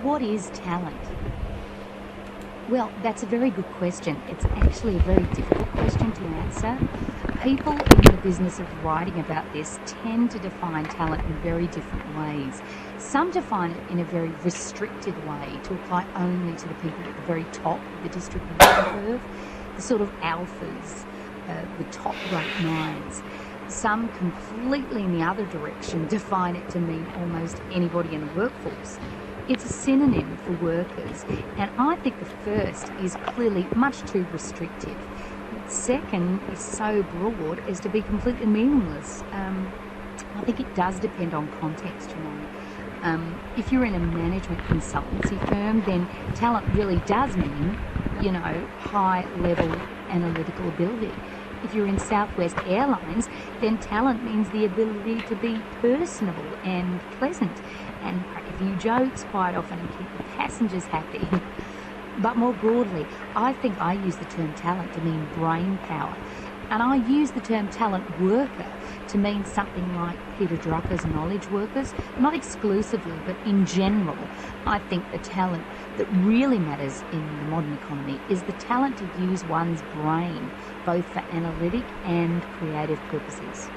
What is talent? Well, that's a very good question. It's actually a very difficult question to answer. People in the business of writing about this tend to define talent in very different ways. Some define it in a very restricted way to apply only to the people at the very top of the distribution curve, the sort of alphas, the top rate nines. Some completely in the other direction define it to mean almost anybody in the workforce. It's a synonym for workers, and I think the first is clearly much too restrictive. The second is so broad as to be completely meaningless. I think it does depend on context, you know. If you're in a management consultancy firm, then talent really does mean, you know, high-level analytical ability. If you're in Southwest Airlines, then talent means the ability to be personable and pleasant and crack a few jokes quite often and keep the passengers happy. But more broadly, I think I use the term talent to mean brain power. And I use the term talent worker to mean something like Peter Drucker's knowledge workers, not exclusively, but in general. I think the talent that really matters in the modern economy is the talent to use one's brain, both for analytic and creative purposes.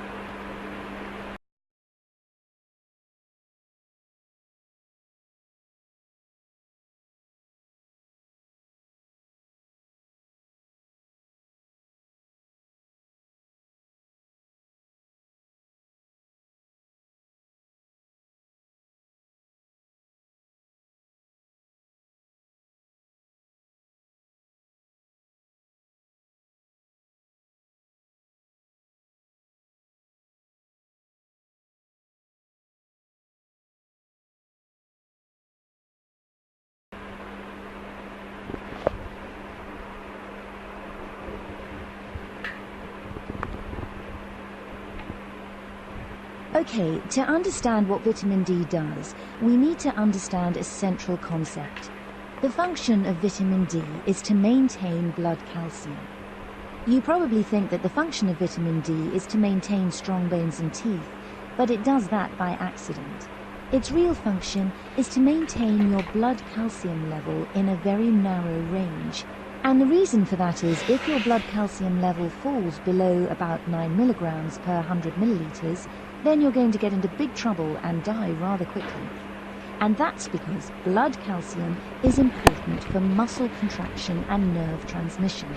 Okay, to understand what vitamin D does, we need to understand a central concept. The function of vitamin D is to maintain blood calcium. You probably think that the function of vitamin D is to maintain strong bones and teeth, but it does that by accident. Its real function is to maintain your blood calcium level in a very narrow range. And the reason for that is if your blood calcium level falls below about 9 milligrams per 100 milliliters, then you're going to get into big trouble and die rather quickly. And that's because blood calcium is important for muscle contraction and nerve transmission.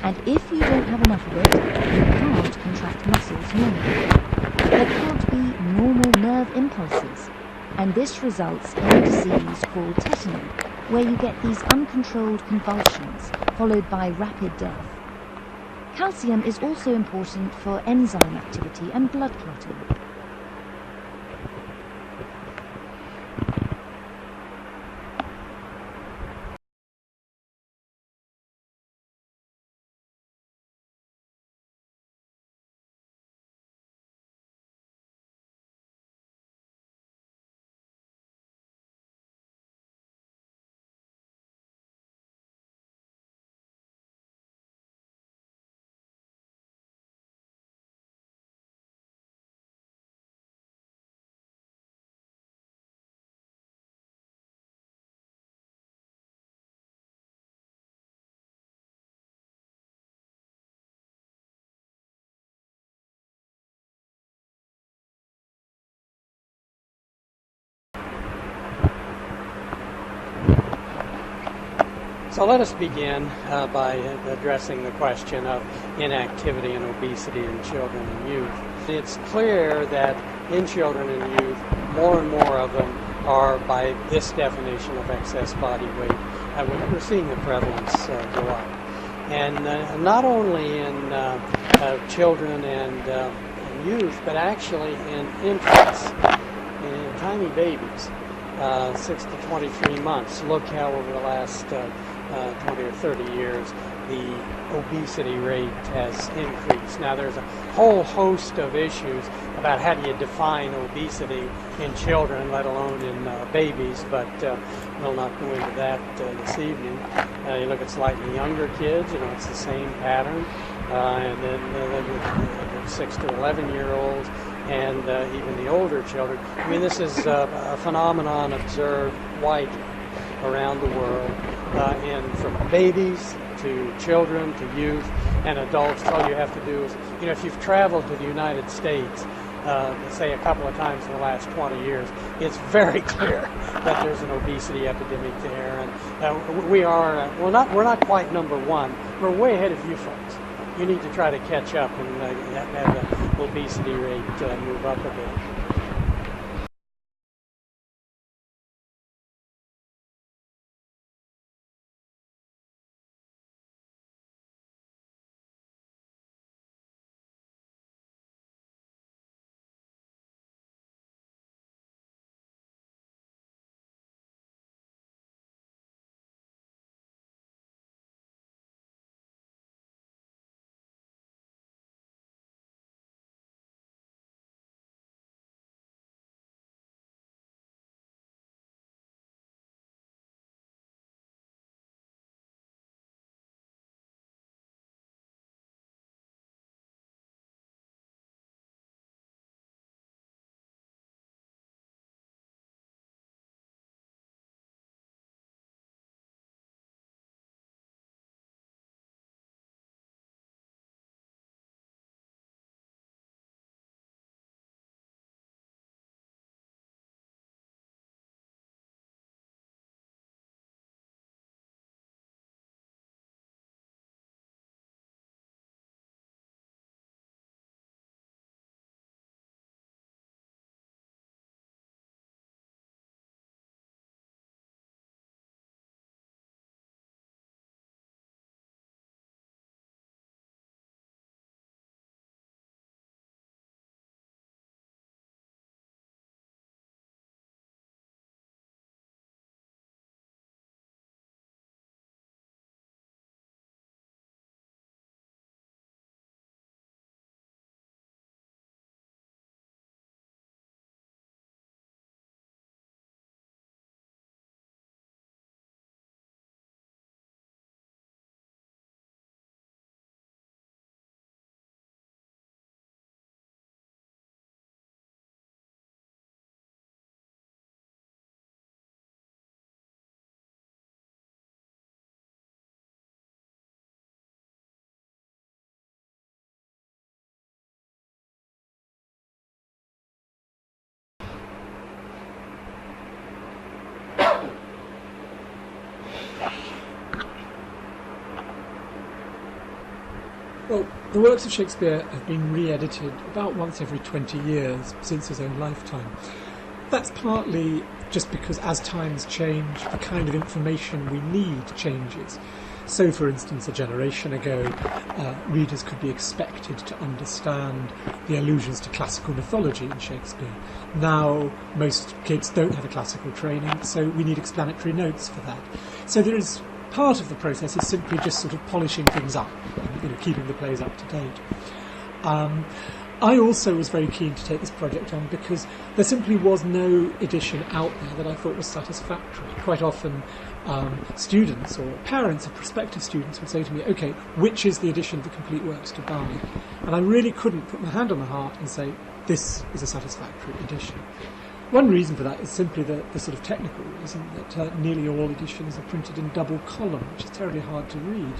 And if you don't have enough of it, you can't contract muscles normally. There can't be normal nerve impulses. And this results in a disease called tetany, where you get these uncontrolled convulsions, followed by rapid death. Calcium is also important for enzyme activity and blood clotting. So let us begin by addressing the question of inactivity and obesity in children and youth. It's clear that in children and youth, more and more of them are, by this definition of excess body weight, we're seeing the prevalence go up. And not only in children and youth, but actually in infants, in tiny babies, 6 to 23 months. Look how over the last 20 or 30 years, the obesity rate has increased. Now, there's a whole host of issues about how do you define obesity in children, let alone in babies, but we'll not go into that this evening. You look at slightly younger kids, it's the same pattern, and then the 6 to 11-year-olds, and even the older children. I mean, this is a phenomenon observed widely. around the world, and from babies to children to youth and adults. All you have to do is, if you've traveled to the United States, say a couple of times in the last 20 years, it's very clear that there's an obesity epidemic there, and we're not quite number one. We're way ahead of you folks. You need to try to catch up and have the obesity rate move up a bit. Well, the works of Shakespeare have been re-edited about once every 20 years since his own lifetime. That's partly just because as times change, the kind of information we need changes. So, for instance, a generation ago, readers could be expected to understand the allusions to classical mythology in Shakespeare. Now, most kids don't have a classical training, so we need explanatory notes for that. So there is part of the process is simply just sort of polishing things up, keeping the plays up to date. I also was very keen to take this project on because there simply was no edition out there that I thought was satisfactory. Quite often students or parents of prospective students would say to me, OK, which is the edition of the complete works to buy? And I really couldn't put my hand on my heart and say, this is a satisfactory edition. One reason for that is simply the sort of technical reason that nearly all editions are printed in double column, which is terribly hard to read.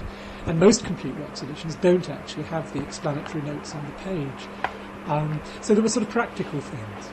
And most complete works editions don't actually have the explanatory notes on the page. So there were sort of practical things.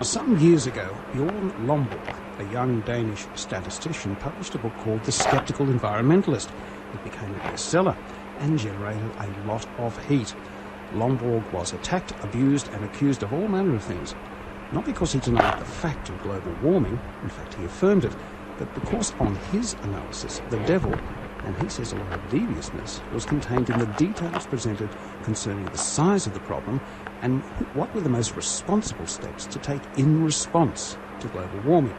Some years ago, Bjorn Lomborg, a young Danish statistician, published a book called The Skeptical Environmentalist. It became a bestseller and generated a lot of heat. Lomborg was attacked, abused and accused of all manner of things. Not because he denied the fact of global warming, in fact he affirmed it, But because on his analysis, the devil, and he says a lot of deviousness, was contained in the details presented concerning the size of the problem and what were the most responsible steps to take in response to global warming.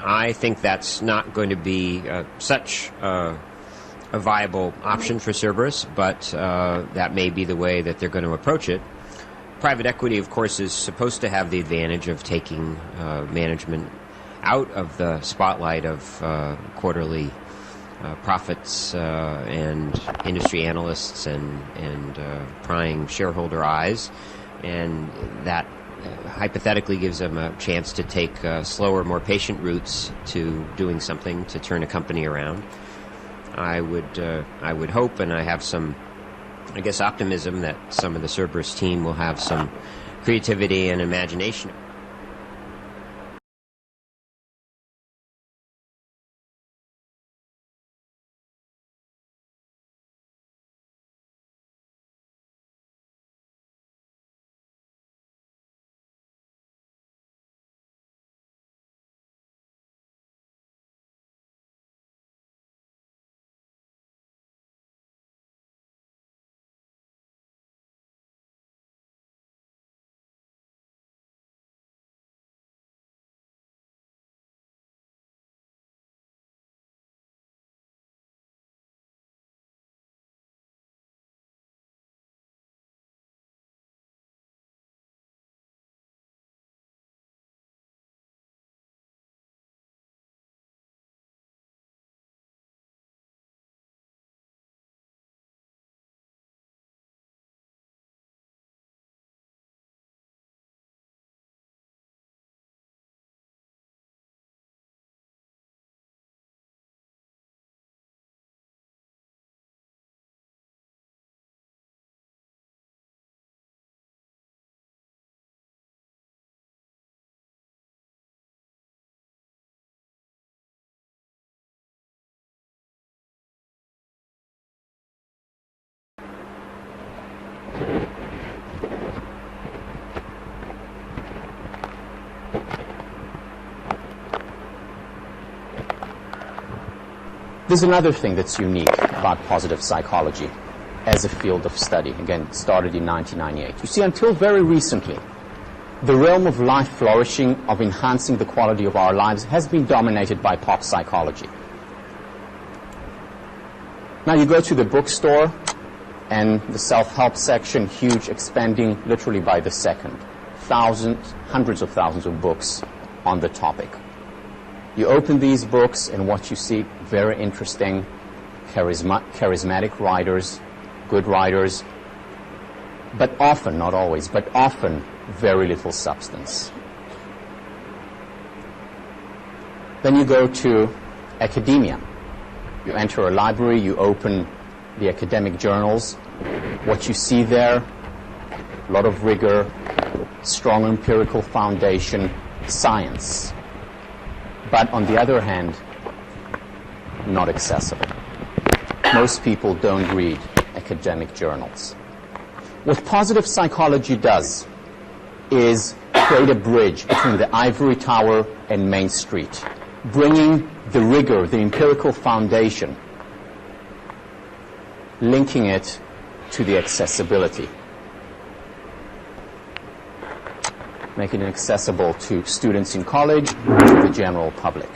I think that's not going to be such a viable option for Cerberus, but that may be the way that they're going to approach it. Private equity, of course, is supposed to have the advantage of taking management out of the spotlight of quarterly profits and industry analysts and prying shareholder eyes, and that hypothetically gives them a chance to take slower, more patient routes to doing something to turn a company around. I would hope, and I have some, I guess, optimism that some of the Cerberus team will have some creativity and imagination. There's another thing that's unique about positive psychology as a field of study. Again, it started in 1998. You see, until very recently, the realm of life flourishing, of enhancing the quality of our lives, has been dominated by pop psychology. Now you go to the bookstore, and the self-help section, huge, expanding literally by the second. Thousands, hundreds of thousands of books on the topic. You open these books, and what you see, very interesting, charismatic writers, good writers, but often, not always, but often very little substance. Then you go to academia. You enter a library, you open the academic journals. What you see there, a lot of rigor, strong empirical foundation, science. But on the other hand, not accessible. Most people don't read academic journals. What positive psychology does is create a bridge between the ivory tower and Main Street, bringing the rigor, the empirical foundation, linking it to the accessibility, making it accessible to students in college, to the general public.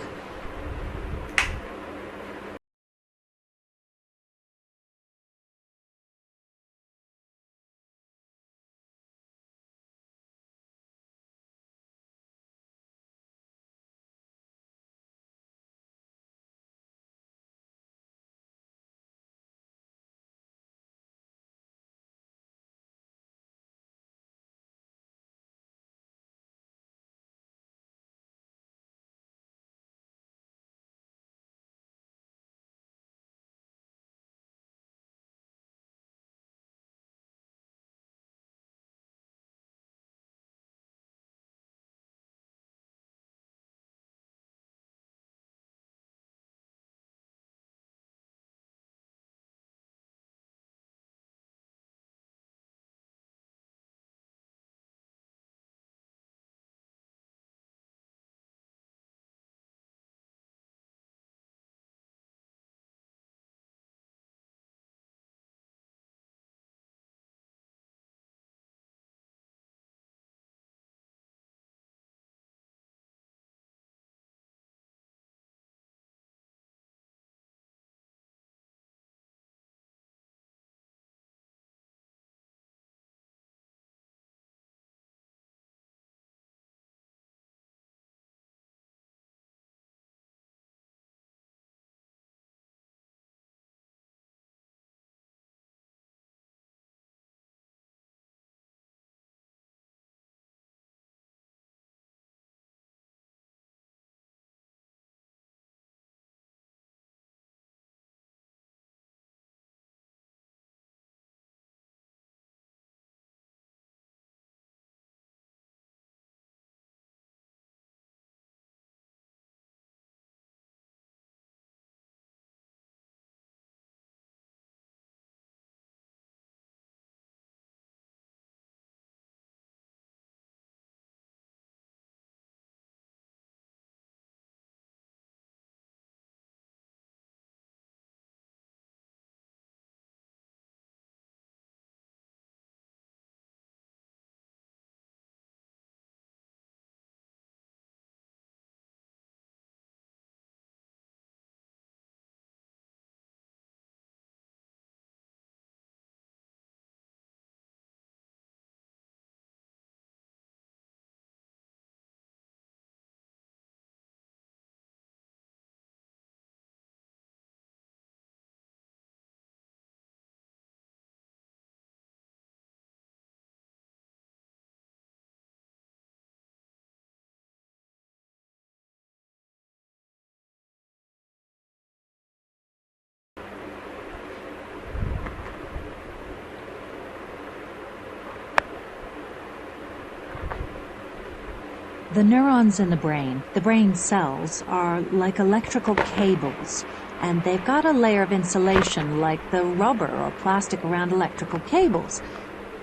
The neurons in the brain cells, are like electrical cables, and they've got a layer of insulation like the rubber or plastic around electrical cables.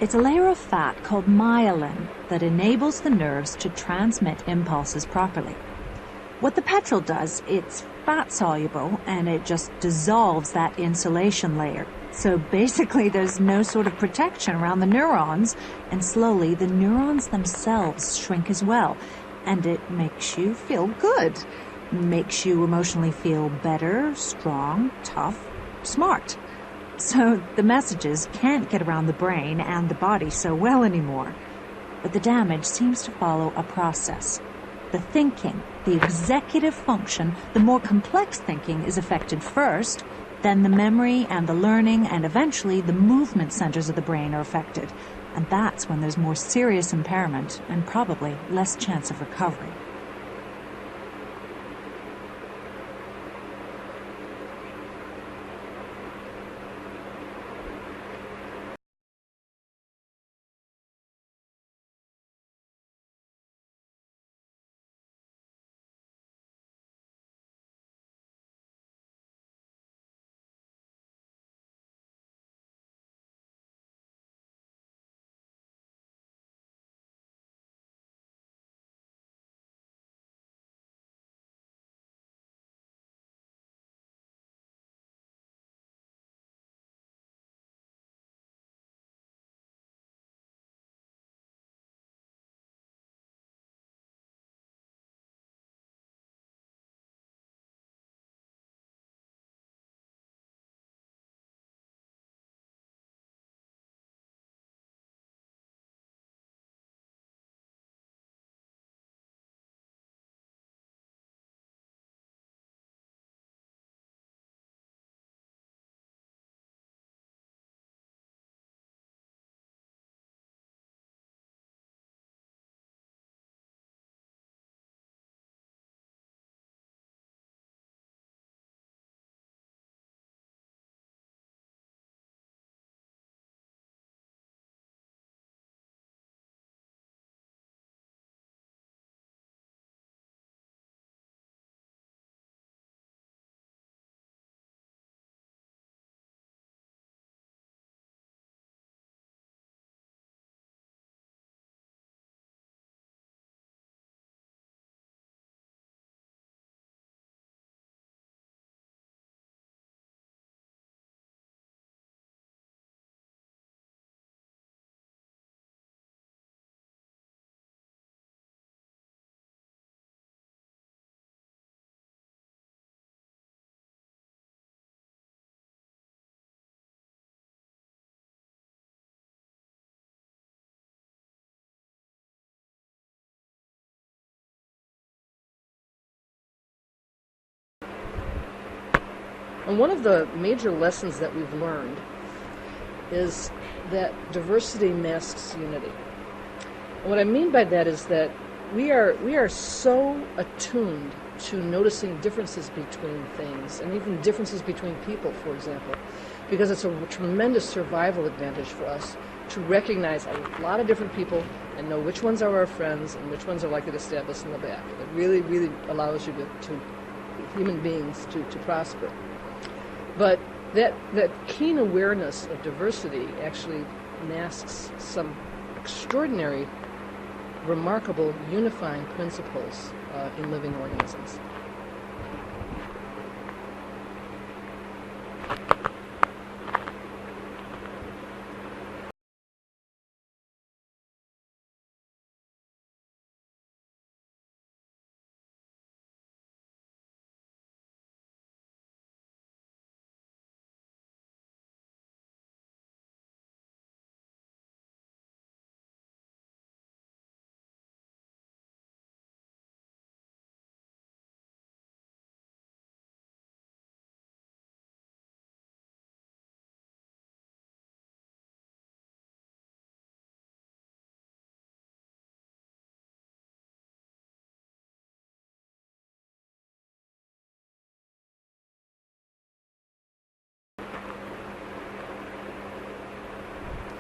It's a layer of fat called myelin that enables the nerves to transmit impulses properly. What the petrol does, it's fat-soluble, and it just dissolves that insulation layer. So basically there's no sort of protection around the neurons, and slowly the neurons themselves shrink as well. And it makes you feel good. Makes you emotionally feel better, strong, tough, smart. So the messages can't get around the brain and the body so well anymore. But the damage seems to follow a process. The thinking, the executive function, the more complex thinking is affected first, then the memory and the learning and eventually the movement centers of the brain are affected. And that's when there's more serious impairment and probably less chance of recovery. And one of the major lessons that we've learned is that diversity masks unity. And what I mean by that is that we are so attuned to noticing differences between things, and even differences between people, for example, because it's a tremendous survival advantage for us to recognize a lot of different people and know which ones are our friends and which ones are likely to stab us in the back. It really, really allows you to human beings to prosper. But that keen awareness of diversity actually masks some extraordinary, remarkable, unifying principles in living organisms.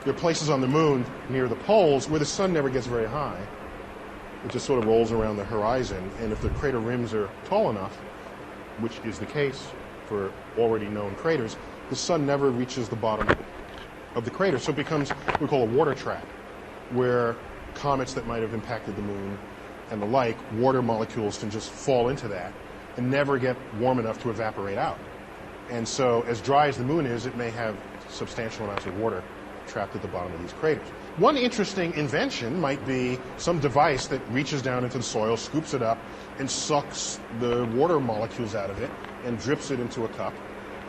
There are places on the moon near the poles where the sun never gets very high. It just sort of rolls around the horizon, and if the crater rims are tall enough, which is the case for already known craters, the sun never reaches the bottom of the crater. So it becomes what we call a water trap, where comets that might have impacted the moon and the like, water molecules can just fall into that and never get warm enough to evaporate out. And so as dry as the moon is, it may have substantial amounts of water trapped at the bottom of these craters. One interesting invention might be some device that reaches down into the soil, scoops it up, and sucks the water molecules out of it and drips it into a cup.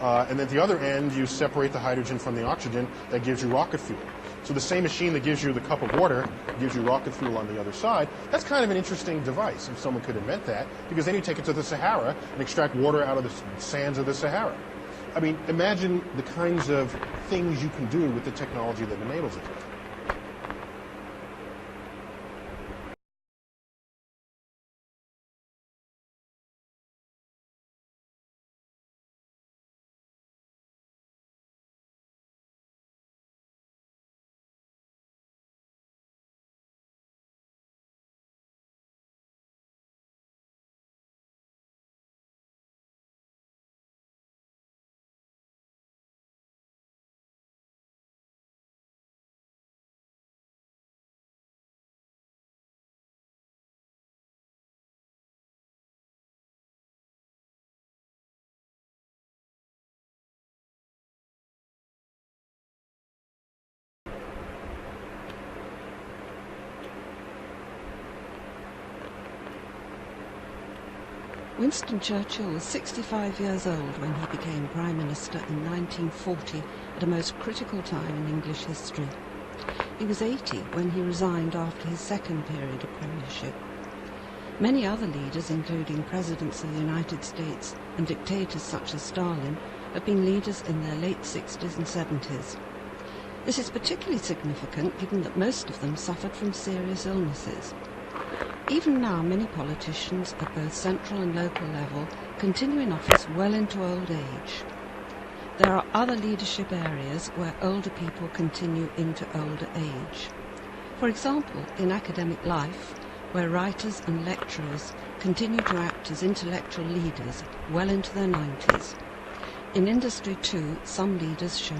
And at the other end, you separate the hydrogen from the oxygen. That gives you rocket fuel. So the same machine that gives you the cup of water gives you rocket fuel on the other side. That's kind of an interesting device if someone could invent that, because then you take it to the Sahara and extract water out of the sands of the Sahara. I mean, imagine the kinds of things you can do with the technology that enables it. Winston Churchill was 65 years old when he became Prime Minister in 1940, at a most critical time in English history. He was 80 when he resigned after his second period of premiership. Many other leaders, including presidents of the United States and dictators such as Stalin, have been leaders in their late 60s and 70s. This is particularly significant given that most of them suffered from serious illnesses. Even now, many politicians at both central and local level continue in office well into old age. There are other leadership areas where older people continue into older age. For example, in academic life, where writers and lecturers continue to act as intellectual leaders well into their 90s. In industry too, some leaders show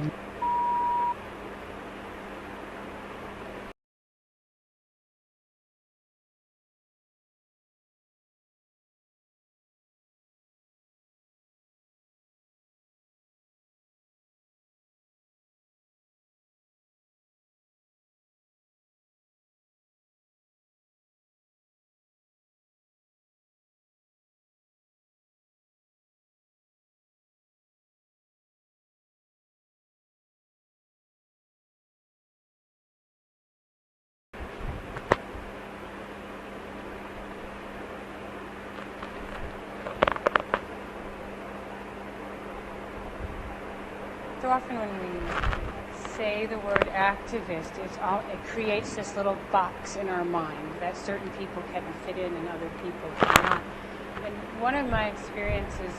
So often when we say the word activist, it creates this little box in our mind that certain people can fit in and other people cannot. And one of my experiences,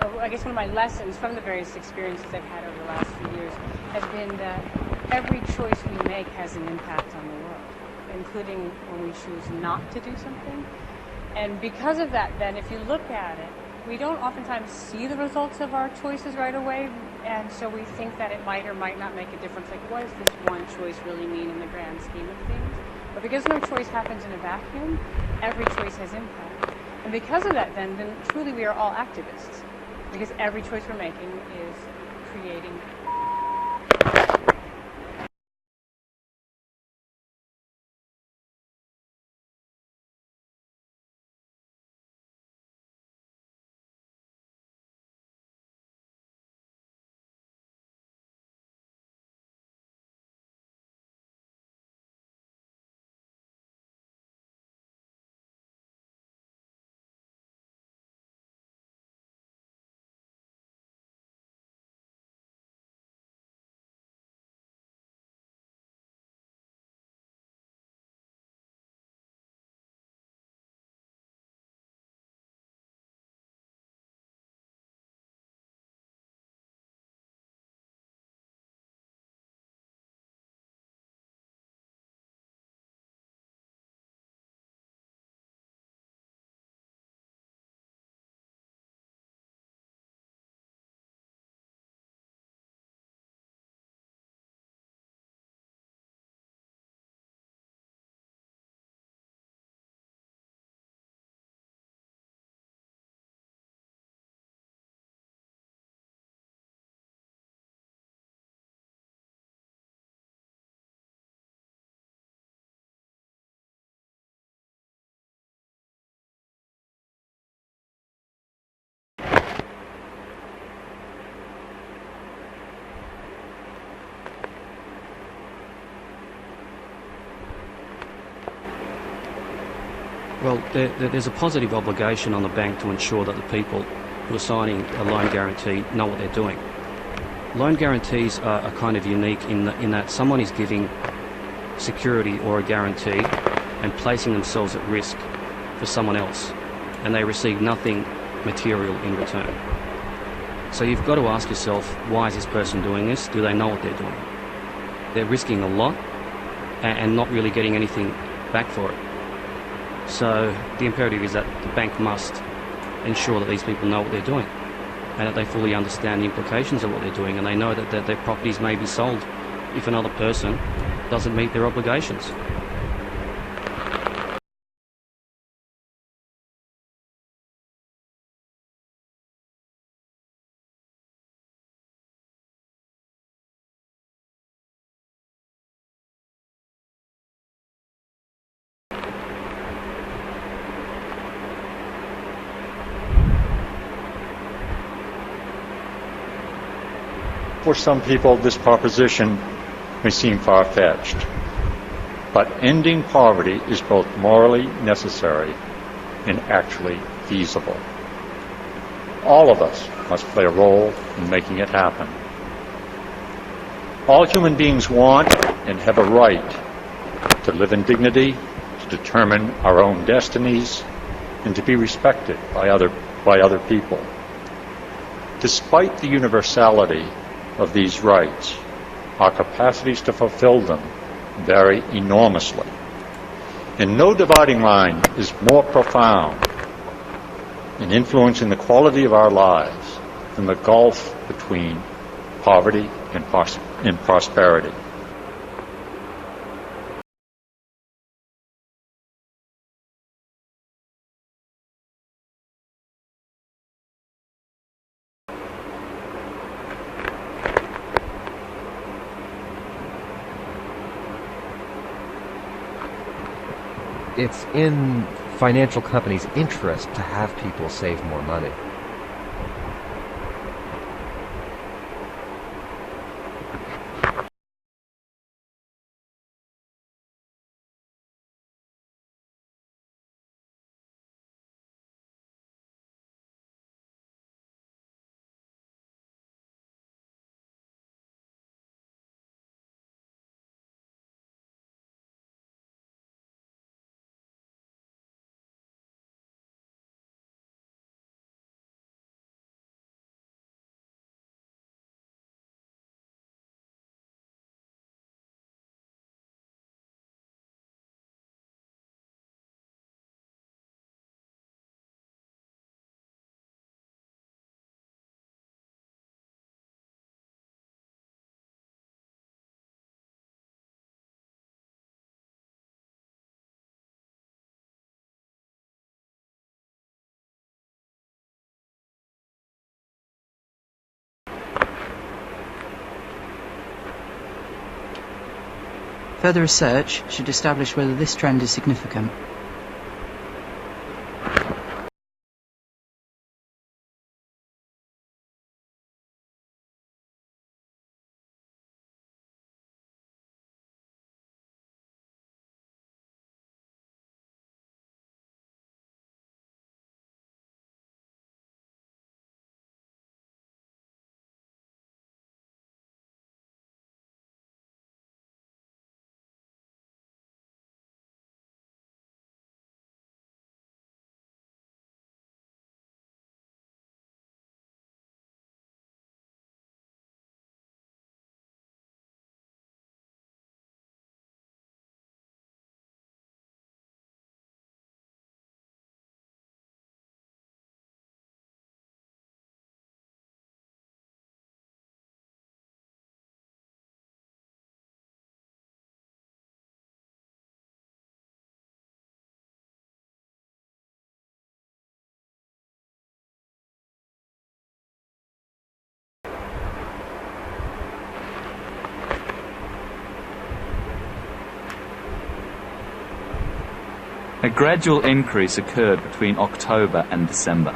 well, I guess one of my lessons from the various experiences I've had over the last few years has been that every choice we make has an impact on the world, including when we choose not to do something. And because of that, then, if you look at it, we don't oftentimes see the results of our choices right away, and so we think that it might or might not make a difference. Like, what does this one choice really mean in the grand scheme of things? But because no choice happens in a vacuum, every choice has impact. And because of that, then truly we are all activists, because every choice we're making is creating. Well, there's a positive obligation on the bank to ensure that the people who are signing a loan guarantee know what they're doing. Loan guarantees are kind of unique in that someone is giving security or a guarantee and placing themselves at risk for someone else, and they receive nothing material in return. So you've got to ask yourself, why is this person doing this? Do they know what they're doing? They're risking a lot and not really getting anything back for it. So the imperative is that the bank must ensure that these people know what they're doing and that they fully understand the implications of what they're doing, and they know that their properties may be sold if another person doesn't meet their obligations. For some people, this proposition may seem far-fetched, but ending poverty is both morally necessary and actually feasible. All of us must play a role in making it happen. All human beings want and have a right to live in dignity, to determine our own destinies, and to be respected by other people. Despite the universality of these rights, our capacities to fulfill them vary enormously. And no dividing line is more profound in influencing the quality of our lives than the gulf between poverty and prosperity. It's in financial companies' interest to have people save more money. Further research should establish whether this trend is significant. A gradual increase occurred between October and December.